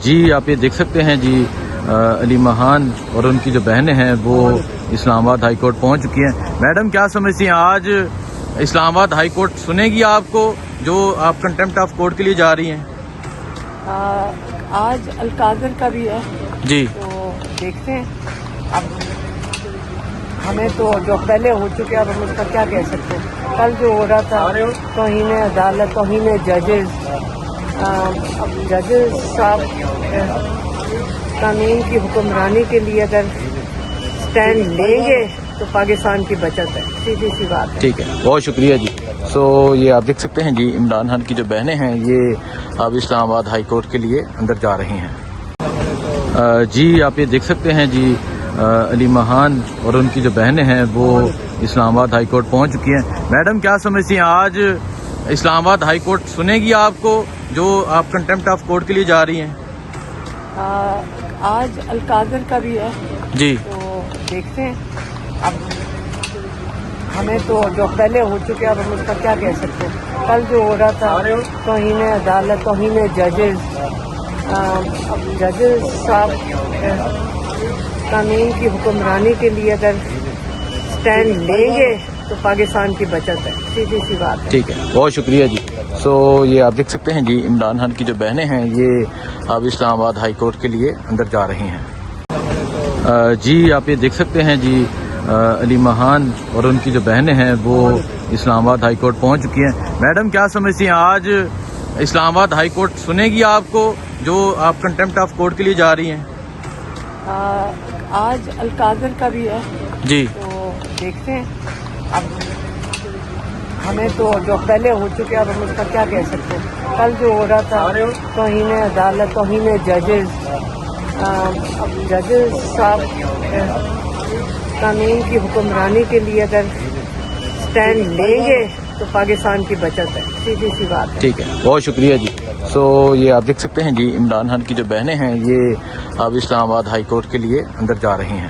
جی آپ یہ دیکھ سکتے ہیں جی علی مہان اور ان کی جو بہنیں ہیں وہ اسلام آباد ہائی کورٹ پہنچ چکی ہیں۔ میڈم کیا سمجھتی ہیں آج اسلام آباد ہائی کورٹ سنے گی آپ کو جو آپ کنٹمپٹ آف کورٹ کے لیے جا رہی ہیں؟ آج القادر کا بھی ہے جی، تو دیکھتے ہیں۔ اب ہمیں تو جو پہلے ہو چکے اب ہم اس کا کیا کہہ سکتے ہیں۔ کل جو ہو رہا تھا توہین عدالت، توہین ججز، اب ججز صاحب قانون کی حکمرانی کے لیے اگر سٹینڈ لیں گے تو پاکستان کی بچت ہے، سیدھی سی بات ہے۔ ٹھیک ہے، بہت شکریہ جی۔ سو یہ آپ دیکھ سکتے ہیں جی عمران خان کی جو بہنیں ہیں یہ اب اسلام آباد ہائی کورٹ کے لیے اندر جا رہی ہیں۔ جی آپ یہ دیکھ سکتے ہیں جی علی مہان اور ان کی جو بہنیں ہیں وہ اسلام آباد ہائی کورٹ پہنچ چکی ہیں۔ میڈم کیا سمجھتی ہیں آج اسلام آباد ہائی کورٹ سنے گی آپ کو جو آپ کنٹمپٹ آف کورٹ کے لیے جا رہی ہیں؟ آج القادر کا بھی ہے جی، تو دیکھتے ہیں۔ اب ہمیں تو جو پہلے ہو چکے اب ہم اس کا کیا کہہ سکتے ہیں۔ کل جو ہو رہا تھا توہین عدالت، توہین ججز، اب ججز صاحب قانون کی حکمرانی کے لیے اگر سٹینڈ لیں گے تو پاکستان کی بچت ہے، سیدھی سی بات ہے۔ ٹھیک ہے، بہت شکریہ جی۔ سو یہ آپ دیکھ سکتے ہیں جی عمران خان کی جو بہنیں ہیں یہ اب اسلام آباد ہائی کورٹ کے لیے اندر جا رہی ہیں۔ جی آپ یہ دیکھ سکتے ہیں جی علی مہان اور ان کی جو بہنیں ہیں وہ اسلام آباد ہائی کورٹ پہنچ چکی ہیں۔ میڈم کیا سمجھتی ہیں آج اسلام آباد ہائی کورٹ سنے گی آپ کو جو آپ کنٹمپٹ آف کورٹ کے لیے جا رہی ہیں؟ آج القادر کا بھی ہے جی، تو دیکھتے ہیں۔ اب ہمیں تو جو پہلے ہو چکے اب ہم اس کا کیا کہہ سکتے ہیں۔ کل جو ہو رہا تھا توہین عدالت، توہین ججز، اب ججز صاحب قانون کی حکمرانی کے لیے اگر سٹینڈ لیں گے تو پاکستان کی بچت ہے، سیدھی سی بات ہے۔ ٹھیک ہے، بہت شکریہ جی۔ سو یہ آپ دیکھ سکتے ہیں جی عمران خان کی جو بہنیں ہیں یہ اب اسلام آباد ہائی کورٹ کے لیے اندر جا رہی ہیں۔